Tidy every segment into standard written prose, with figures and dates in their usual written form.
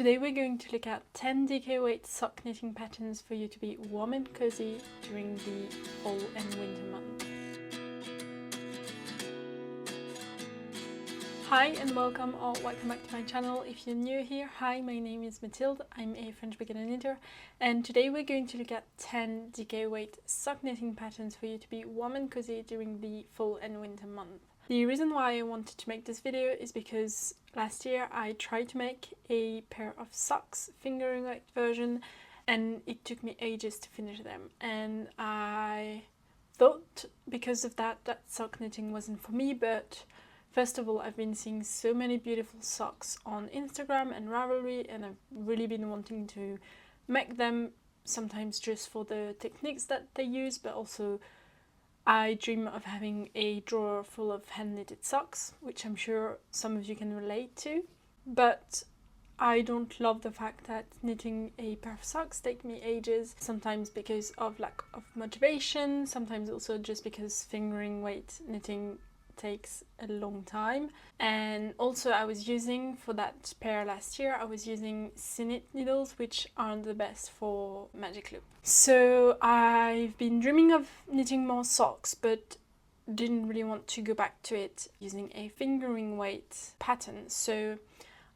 Today we're going to look at 10 DK weight sock knitting patterns for you to be warm and cozy during the fall and winter months. Hi and welcome or welcome back to my channel. If you're new here, hi, my name is Mathilde, I'm a French beginner knitter, and today we're going to look at 10 DK weight sock knitting patterns for you to be warm and cozy during the fall and winter month. The reason why I wanted to make this video is because last year I tried to make a pair of socks, fingering weight version, and it took me ages to finish them, and I thought because of that sock knitting wasn't for me. But first of all, I've been seeing so many beautiful socks on Instagram and Ravelry, and I've really been wanting to make them, sometimes just for the techniques that they use, but also I dream of having a drawer full of hand knitted socks, which I'm sure some of you can relate to. But I don't love the fact that knitting a pair of socks takes me ages, sometimes because of lack of motivation, sometimes also just because fingering weight knitting takes a long time. And also I was using, for that pair last year, I was using Sinit needles, which aren't the best for magic loop. So I've been dreaming of knitting more socks, but didn't really want to go back to it using a fingering weight pattern. So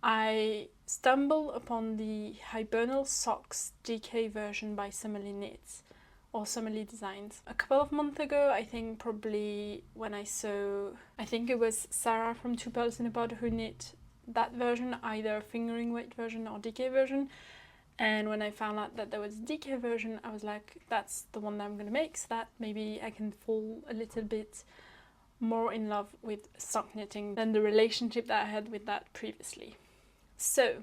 I stumbled upon the Hibernal Socks DK version by Somali Knits, or Somali Designs. A couple of months ago, I think probably when I saw, I think it was Sarah from Two Pearls in a Pod who knit that version, either fingering weight version or DK version. And when I found out that there was a DK version, I was like, that's the one that I'm gonna make, so that maybe I can fall a little bit more in love with sock knitting than the relationship that I had with that previously. So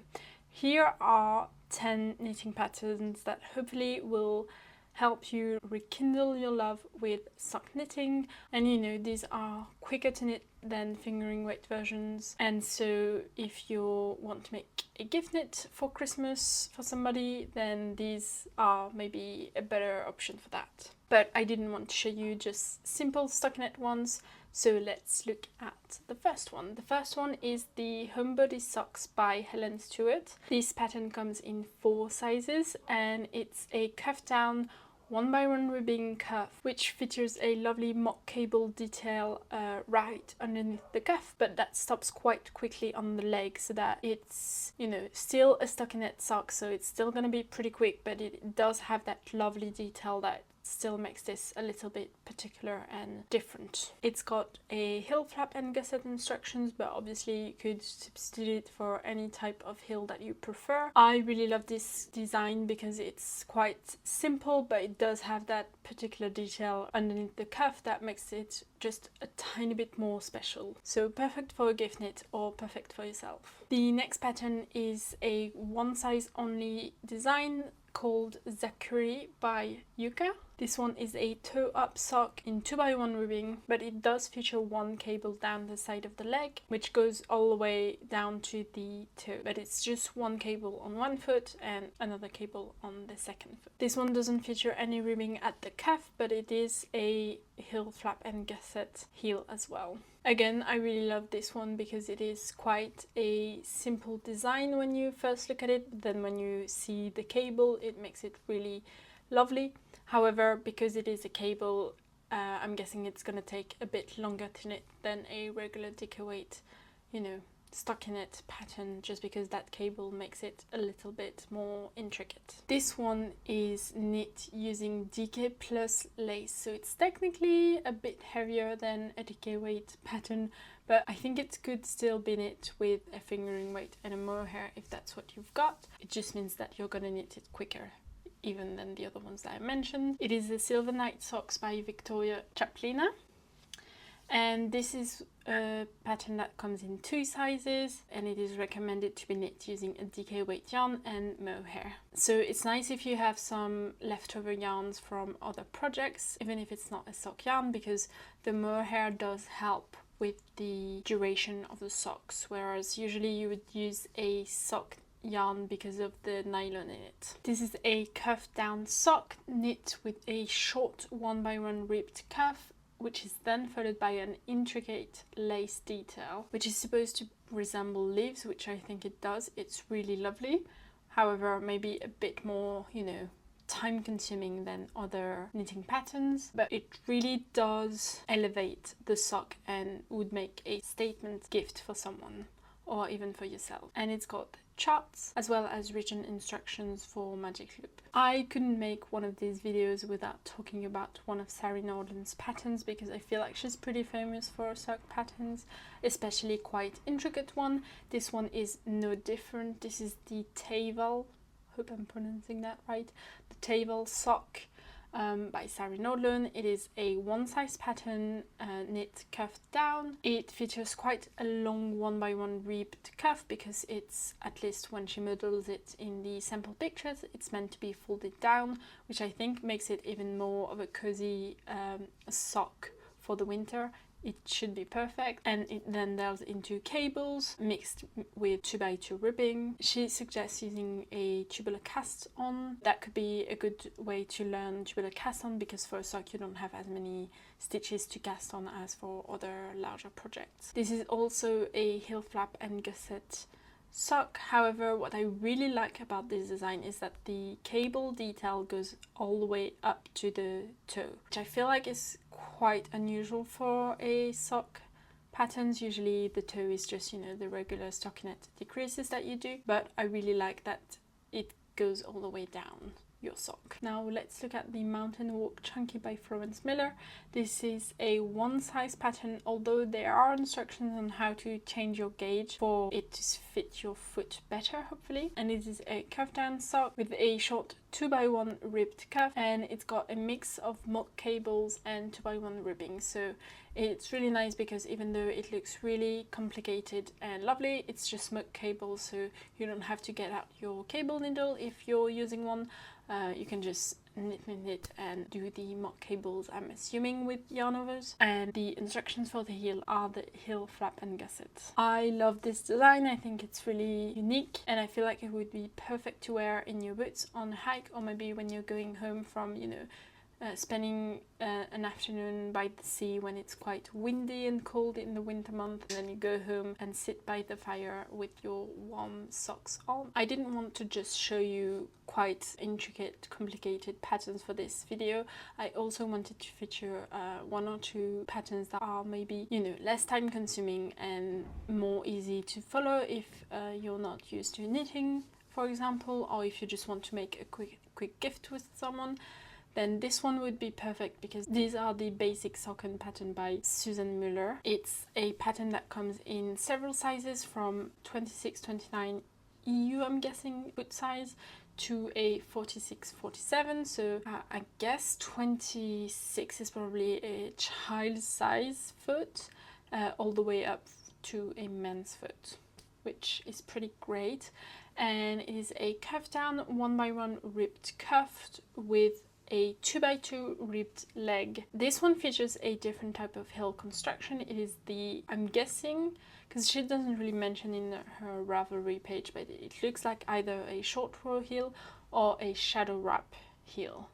here are 10 knitting patterns that hopefully will help you rekindle your love with sock knitting. And you know, these are quicker to knit than fingering weight versions, and so if you want to make a gift knit for Christmas for somebody, then these are maybe a better option for that. But I didn't want to show you just simple stockinette ones, so let's look at the first one. The first one is the Homebody Socks by Helen Stewart. This pattern comes in 4 sizes, and it's a cuff down 1x1 ribbing cuff, which features a lovely mock cable detail right underneath the cuff, but that stops quite quickly on the leg, so that it's, you know, still a stockinette sock, so it's still gonna be pretty quick, but it does have that lovely detail that still makes this a little bit particular and different. It's got a heel flap and gusset instructions, but obviously you could substitute it for any type of heel that you prefer. I really love this design because it's quite simple, but it does have that particular detail underneath the cuff that makes it just a tiny bit more special. So perfect for a gift knit or perfect for yourself. The next pattern is a one size only design called Zakkuri by Yucca. This one is a toe-up sock in 2x1 ribbing, but it does feature one cable down the side of the leg, which goes all the way down to the toe. But it's just one cable on one foot and another cable on the second foot. This one doesn't feature any ribbing at the cuff, but it is a heel flap and gusset heel as well. Again, I really love this one because it is quite a simple design when you first look at it, but then when you see the cable, it makes it really lovely. However, because it is a cable, I'm guessing it's going to take a bit longer to knit than a regular DK weight, you know, stockinette pattern, just because that cable makes it a little bit more intricate. This one is knit using DK plus lace, so it's technically a bit heavier than a DK weight pattern, but I think it could still be knit with a fingering weight and a mohair if that's what you've got. It just means that you're going to knit it quicker even than the other ones that I mentioned. It is the Silver Night Socks by Victoria Chaplina, and this is a pattern that comes in 2 sizes, and it is recommended to be knit using a DK weight yarn and mohair. So it's nice if you have some leftover yarns from other projects, even if it's not a sock yarn, because the mohair does help with the duration of the socks, whereas usually you would use a sock yarn because of the nylon in it. This is a cuff down sock knit with a short 1x1 ribbed cuff, which is then followed by an intricate lace detail, which is supposed to resemble leaves, which I think it does. It's really lovely. However, maybe a bit more, you know, time consuming than other knitting patterns, but it really does elevate the sock and would make a statement gift for someone or even for yourself. And it's got charts as well as written instructions for magic loop. I couldn't make one of these videos without talking about one of Sari Nordlund's patterns, because I feel like she's pretty famous for sock patterns, especially quite intricate one. This one is no different. This is the Taival, hope I'm pronouncing that right, the Taival Sock by Sari Nordlund. It is a one size pattern, knit cuffed down. It features quite a long 1x1 ribbed cuff because it's, at least when she models it in the sample pictures, it's meant to be folded down, which I think makes it even more of a cozy sock for the winter. It should be perfect. And it then delves into cables mixed with 2x2 ribbing. She suggests using a tubular cast on. That could be a good way to learn tubular cast on, because for a sock you don't have as many stitches to cast on as for other larger projects. This is also a heel flap and gusset sock. However, what I really like about this design is that the cable detail goes all the way up to the toe, which I feel like is quite unusual for a sock patterns. Usually the toe is just, you know, the regular stockinette decreases that you do, but I really like that it goes all the way down your sock. Now let's look at the Mountain Walk Chunky by Florence Müller. This is a one size pattern, although there are instructions on how to change your gauge for it to fit your foot better, hopefully. And it is a cuff down sock with a short 2x1 ribbed cuff, and it's got a mix of mock cables and 2x1 ribbing. So it's really nice because even though it looks really complicated and lovely, it's just mock cables, so you don't have to get out your cable needle if you're using one. You can just knit and do the mock cables, I'm assuming, with yarn overs. And the instructions for the heel are the heel flap and gusset. I love this design. I think it's really unique, and I feel like it would be perfect to wear in your boots on a hike, or maybe when you're going home from, you know, spending an afternoon by the sea when it's quite windy and cold in the winter month, and then you go home and sit by the fire with your warm socks on. I didn't want to just show you quite intricate, complicated patterns for this video. I also wanted to feature one or two patterns that are maybe, you know, less time consuming and more easy to follow if you're not used to knitting, for example, or if you just want to make a quick gift with someone. Then this one would be perfect, because these are the basic Socken pattern by Susanne Müller. It's a pattern that comes in several sizes, from 26-29 EU, I'm guessing, foot size, to a 46-47. So I guess 26 is probably a child's size foot, all the way up to a men's foot, which is pretty great. And it is a cuff down 1x1 ribbed cuff with a 2x2 ribbed leg. This one features a different type of heel construction. It is the, I'm guessing, because she doesn't really mention in her Ravelry page, but it looks like either a short row heel or a shadow wrap heel.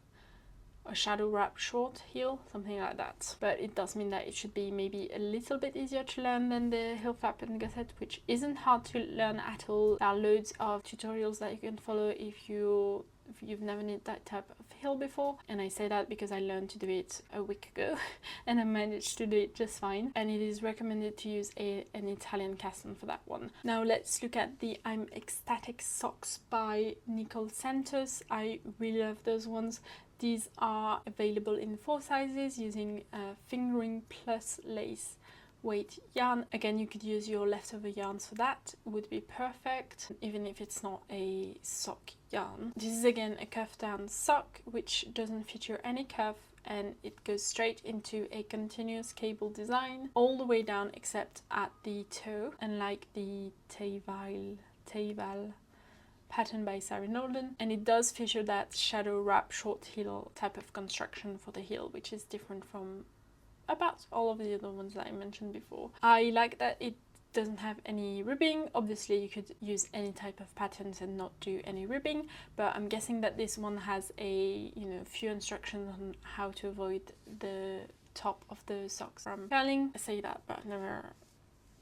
A shadow wrap short heel, something like that. But it does mean that it should be maybe a little bit easier to learn than the heel flap and gusset, which isn't hard to learn at all. There are loads of tutorials that you can follow if you've never knit that type of heel before. And I say that because I learned to do it a week ago and I managed to do it just fine. And it is recommended to use an Italian cast on for that one. Now let's look at the I'm Ecstatic Socks by Nicole Santos. I really love those ones. These are available in 4 sizes using fingering plus lace weight yarn. Again, you could use your leftover yarns for that, would be perfect, even if it's not a sock yarn. This is again a cuff down sock, which doesn't feature any cuff, and it goes straight into a continuous cable design all the way down except at the toe, unlike the Taival pattern by Sari Nordlund. And it does feature that shadow wrap short heel type of construction for the heel, which is different from about all of the other ones that I mentioned before. I like that it doesn't have any ribbing. Obviously you could use any type of patterns and not do any ribbing, but I'm guessing that this one has a, you know, few instructions on how to avoid the top of the socks from Helen. I say that, but I've never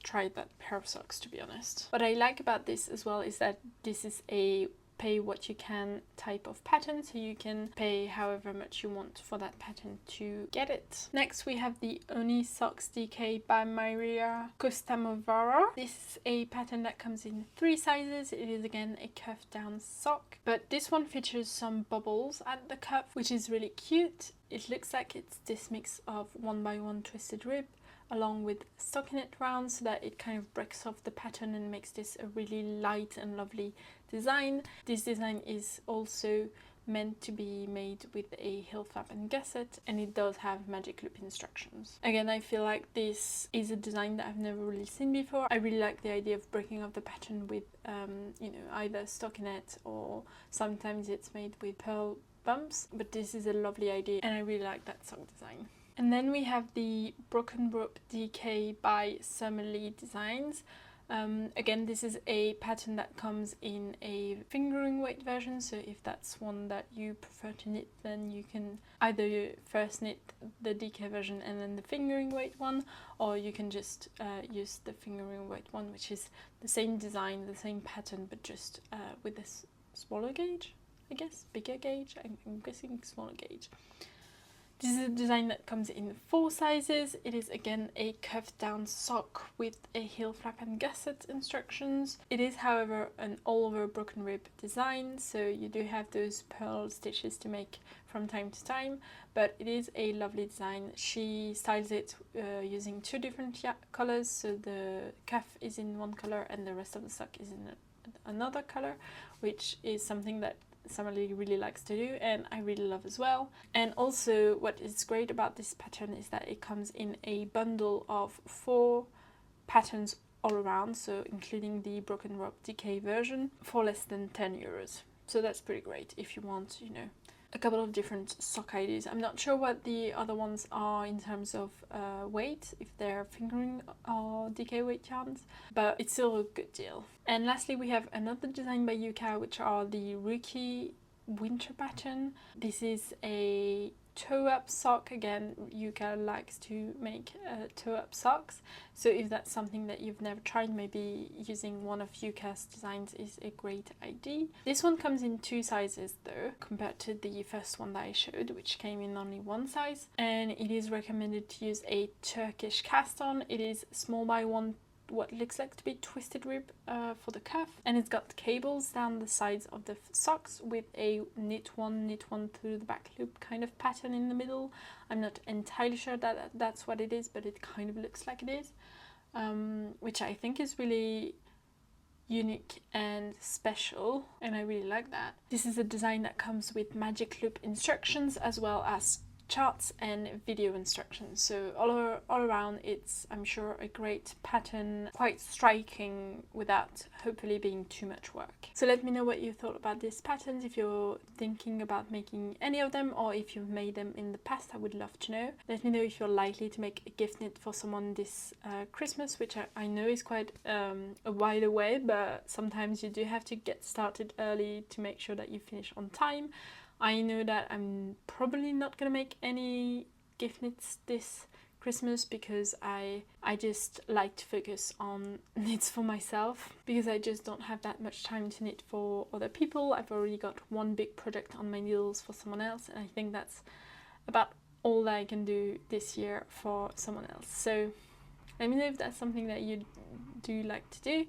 tried that pair of socks, to be honest. What I like about this as well is that this is a pay what you can type of pattern, so you can pay however much you want for that pattern to get it. Next we have the Auni Socks DK by Maria Kostamovaara. This is a pattern that comes in 3 sizes. It is again a cuff down sock, but this one features some bubbles at the cuff, which is really cute. It looks like it's this mix of 1x1 twisted rib along with stockinette round, so that it kind of breaks off the pattern and makes this a really light and lovely design. This design is also meant to be made with a heel flap and gusset, and it does have magic loop instructions. Again, I feel like this is a design that I've never really seen before. I really like the idea of breaking off the pattern with you know, either stockinette, or sometimes it's made with pearl bumps, but this is a lovely idea and I really like that sock design. And then we have the Broken Rope DK by Summerlee Designs. Again, this is a pattern that comes in a fingering weight version, so if that's one that you prefer to knit, then you can either first knit the DK version and then the fingering weight one, or you can just use the fingering weight one, which is the same design, the same pattern, but just with this smaller gauge, I guess, bigger gauge, I'm guessing smaller gauge. This is a design that comes in 4 sizes. It is again a cuff down sock with a heel flap and gusset instructions. It is, however, an all over broken rib design, so you do have those pearl stitches to make from time to time, but it is a lovely design. She styles it using 2 different colors, so the cuff is in one color and the rest of the sock is in another color, which is something that Summerlee really likes to do and I really love as well. And also what is great about this pattern is that it comes in a bundle of 4 patterns all around, so including the Broken Rope DK version, for less than 10 euros. So that's pretty great if you want, you know, a couple of different sock ideas. I'm not sure what the other ones are in terms of weight, if they're fingering or DK weight yarns, but it's still a good deal. And lastly, we have another design by Yucca, which are the Ruki winter pattern. This is a toe-up sock. Again, Yucca likes to make toe-up socks, so if that's something that you've never tried, maybe using one of Yucca's designs is a great idea. This one comes in 2 sizes though, compared to the first one that I showed, which came in only 1 size, and it is recommended to use a Turkish cast on. It is small by 1, what looks like to be twisted rib for the cuff, and it's got cables down the sides of the socks with a knit one through the back loop kind of pattern in the middle. I'm not entirely sure that that's what it is, but it kind of looks like it is, which I think is really unique and special, and I really like that. This is a design that comes with magic loop instructions as well as charts and video instructions, so all around it's, I'm sure, a great pattern, quite striking without hopefully being too much work. So let me know what you thought about these patterns, if you're thinking about making any of them or if you've made them in the past. I would love to know. Let me know if you're likely to make a gift knit for someone this Christmas, which I know is quite a while away, but sometimes you do have to get started early to make sure that you finish on time. I know that I'm probably not gonna make any gift knits this Christmas because I just like to focus on knits for myself, because I just don't have that much time to knit for other people. I've already got one big project on my needles for someone else, and I think that's about all that I can do this year for someone else. So let me know if that's something that you do like to do,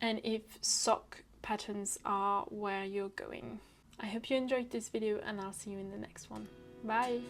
and if sock patterns are where you're going. I hope you enjoyed this video, and I'll see you in the next one. Bye!